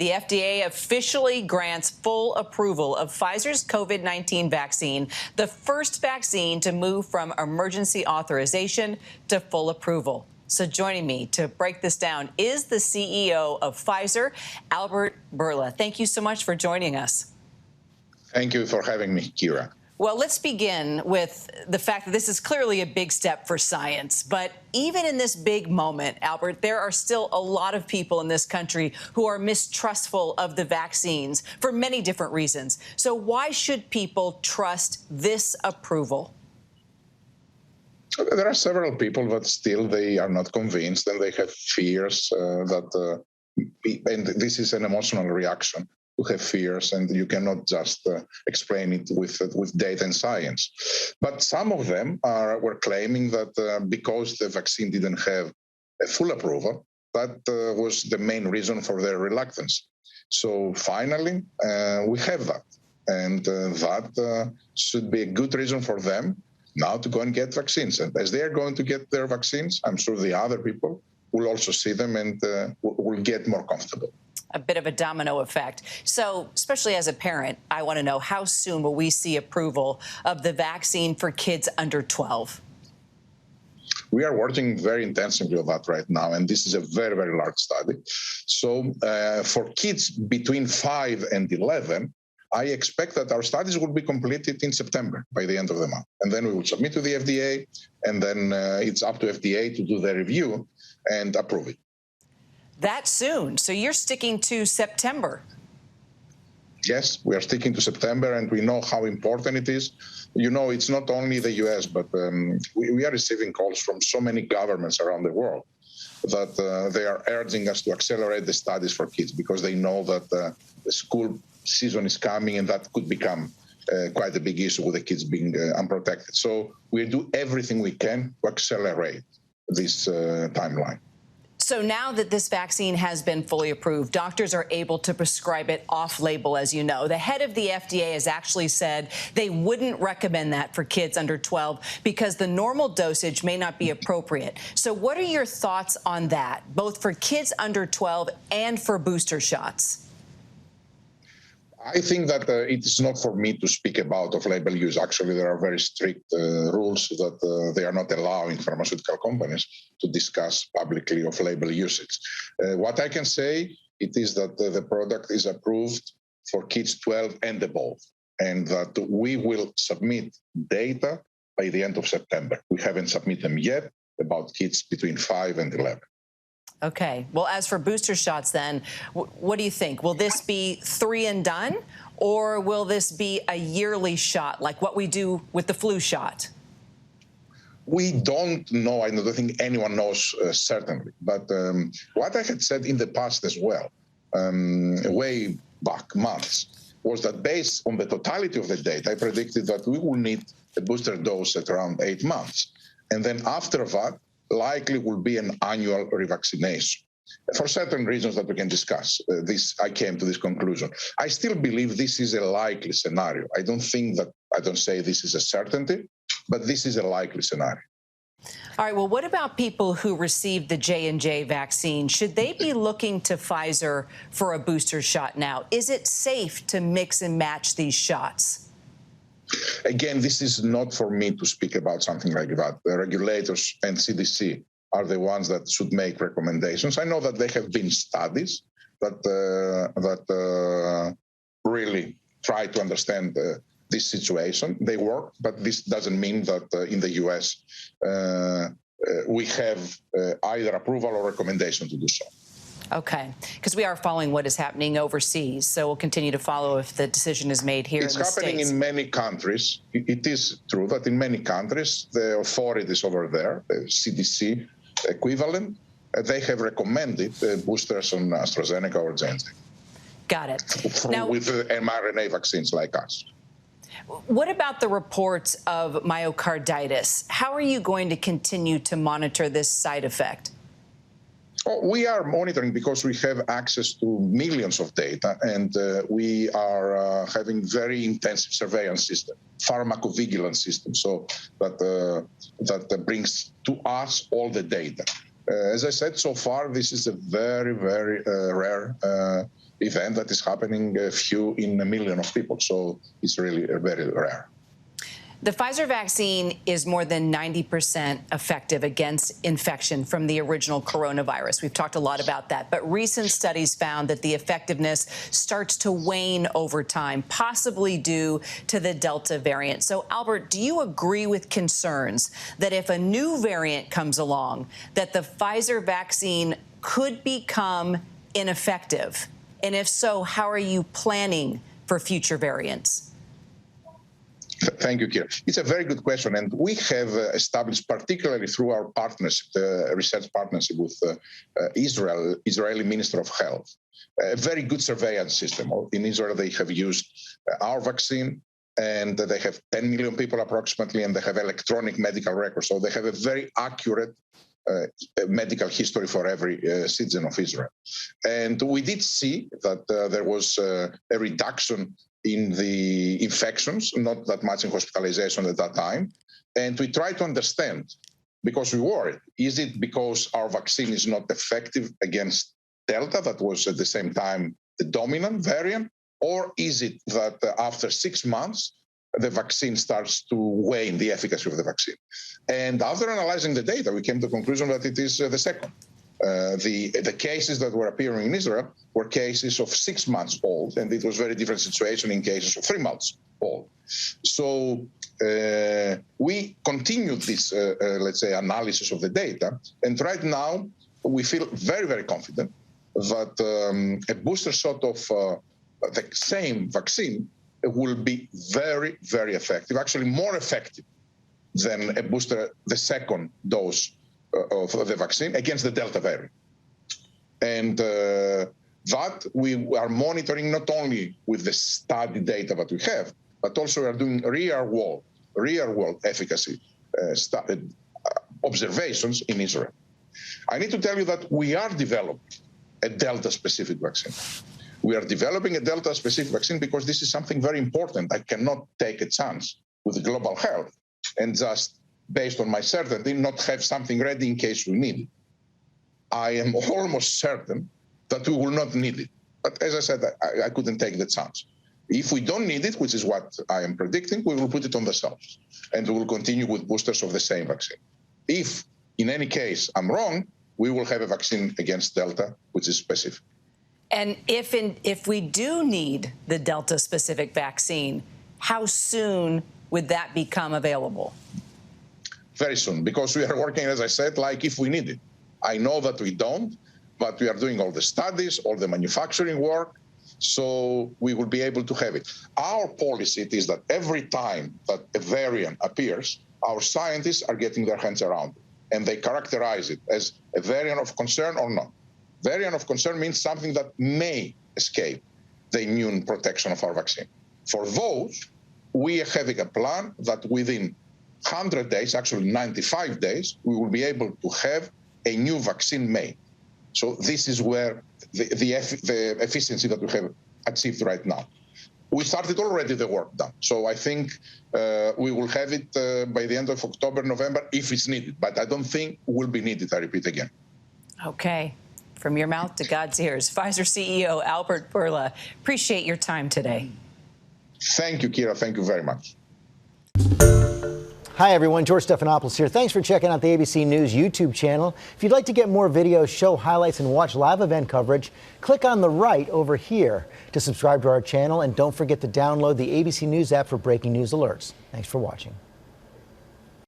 The FDA officially grants full approval of Pfizer's COVID-19 vaccine, the first vaccine to move from emergency authorization to full approval. So joining me to break this down is the CEO of Pfizer, Albert Bourla. Thank you so much for joining us. Thank you for having me, Kira. Well, let's begin with the fact that this is clearly a big step for science. But even in this big moment, Albert, there are still a lot of people in this country who are mistrustful of the vaccines for many different reasons. So why should people trust this approval? There are several people that still they are not convinced and they have fears and this is an emotional reaction. To have fears, and you cannot just explain it with data and science. But some of them were claiming that because the vaccine didn't have a full approval, that was the main reason for their reluctance. So finally, we have that, and that should be a good reason for them now to go and get vaccines. And as they are going to get their vaccines, I'm sure the other people will also see them and will get more comfortable. A bit of a domino effect. So, especially as a parent, I want to know, how soon will we see approval of the vaccine for kids under 12? We are working very intensively on that right now, and this is a very, very large study. So for kids between 5 and 11, I expect that our studies will be completed in September, by the end of the month. And then we will submit to the FDA, and then it's up to FDA to do the review and approve it. That soon? So you're sticking to September? Yes, we are sticking to September, and we know how important it is. You know, it's not only the U.S., but we are receiving calls from so many governments around the world that they are urging us to accelerate the studies for kids because they know that the school season is coming, and that could become quite a big issue with the kids being unprotected. So we do everything we can to accelerate this timeline. So now that this vaccine has been fully approved, doctors are able to prescribe it off-label, as you know. The head of the FDA has actually said they wouldn't recommend that for kids under 12 because the normal dosage may not be appropriate. So what are your thoughts on that, both for kids under 12 and for booster shots? I think that it is not for me to speak about off-label use. Actually, there are very strict rules that they are not allowing pharmaceutical companies to discuss publicly off-label usage. What I can say, it is that the product is approved for kids 12 and above, and that we will submit data by the end of September. We haven't submitted them yet about kids between 5 and 11. Okay. Well, as for booster shots, then, what do you think? Will this be 3 and done, or will this be a yearly shot, like what we do with the flu shot? We don't know. I don't think anyone knows certainly. But what I had said in the past as well, way back months, was that based on the totality of the data, I predicted that we will need a booster dose at around 8 months. And then after that, likely will be an annual revaccination. For certain reasons that we can discuss, I came to this conclusion. I still believe this is a likely scenario. I don't say this is a certainty, but this is a likely scenario. All right, well, what about people who received the J&J vaccine? Should they be looking to Pfizer for a booster shot now? Is it safe to mix and match these shots? Again, this is not for me to speak about something like that. The regulators and CDC are the ones that should make recommendations. I know that there have been studies that really try to understand this situation. They work, but this doesn't mean that in the U.S. We have either approval or recommendation to do so. Okay, because we are following what is happening overseas, so we'll continue to follow if the decision is made here in the States. It's happening in many countries. It is true that in many countries, the authorities over there, the CDC equivalent, they have recommended boosters on AstraZeneca or J&J. Got it. Now, with mRNA vaccines like us. What about the reports of myocarditis? How are you going to continue to monitor this side effect? We are monitoring because we have access to millions of data, and we are having very intensive surveillance system, pharmacovigilance system, so that brings to us all the data. As I said, so far, this is a very, very rare event that is happening a few in a million of people. So it's really very rare. The Pfizer vaccine is more than 90% effective against infection from the original coronavirus. We've talked a lot about that. But recent studies found that the effectiveness starts to wane over time, possibly due to the Delta variant. So, Albert, do you agree with concerns that if a new variant comes along, that the Pfizer vaccine could become ineffective? And if so, how are you planning for future variants? Thank you, Kira. It's a very good question, and we have established, particularly through our partnership, the research partnership with Israeli Minister of Health, a very good surveillance system. In Israel, they have used our vaccine, and they have 10 million people approximately, and they have electronic medical records. So they have a very accurate medical history for every citizen of Israel. And we did see that there was a reduction in the infections, not that much in hospitalization at that time. And we try to understand, because we worried, is it because our vaccine is not effective against Delta, that was at the same time the dominant variant, or is it that after 6 months, the vaccine starts to wane, the efficacy of the vaccine? And after analyzing the data, we came to the conclusion that it is the second. The cases that were appearing in Israel were cases of 6 months old, and it was a very different situation in cases of 3 months old. So we continued this, let's say, analysis of the data, and right now we feel very, very confident that a booster shot of the same vaccine will be very, very effective, actually more effective than a booster, the second dose of the vaccine against the Delta variant. And that we are monitoring not only with the study data that we have, but also we are doing real-world efficacy observations in Israel. I need to tell you that we are developing a Delta-specific vaccine. We are developing a Delta-specific vaccine because this is something very important. I cannot take a chance with global health and just, based on my certainty, not have something ready in case we need it. I am almost certain that we will not need it. But as I said, I couldn't take the chance. If we don't need it, which is what I am predicting, we will put it on the shelves. And we will continue with boosters of the same vaccine. If, in any case, I'm wrong, we will have a vaccine against Delta, which is specific. And if we do need the Delta-specific vaccine, how soon would that become available? Very soon, because we are working, as I said, like if we need it. I know that we don't, but we are doing all the studies, all the manufacturing work, so we will be able to have it. Our policy is that every time that a variant appears, our scientists are getting their hands around it, and they characterize it as a variant of concern or not. Variant of concern means something that may escape the immune protection of our vaccine. For those, we are having a plan that within 100 days, actually 95 days, we will be able to have a new vaccine made. So this is where the efficiency that we have achieved right now. We started already the work done. So I think we will have it by the end of October, November, if it's needed. But I don't think it will be needed, I repeat again. Okay. From your mouth to God's ears. Pfizer CEO Albert Bourla, appreciate your time today. Thank you, Kira. Thank you very much. Hi, everyone. George Stephanopoulos here. Thanks for checking out the ABC News YouTube channel. If you'd like to get more videos, show highlights, and watch live event coverage, click on the right over here to subscribe to our channel. And don't forget to download the ABC News app for breaking news alerts. Thanks for watching.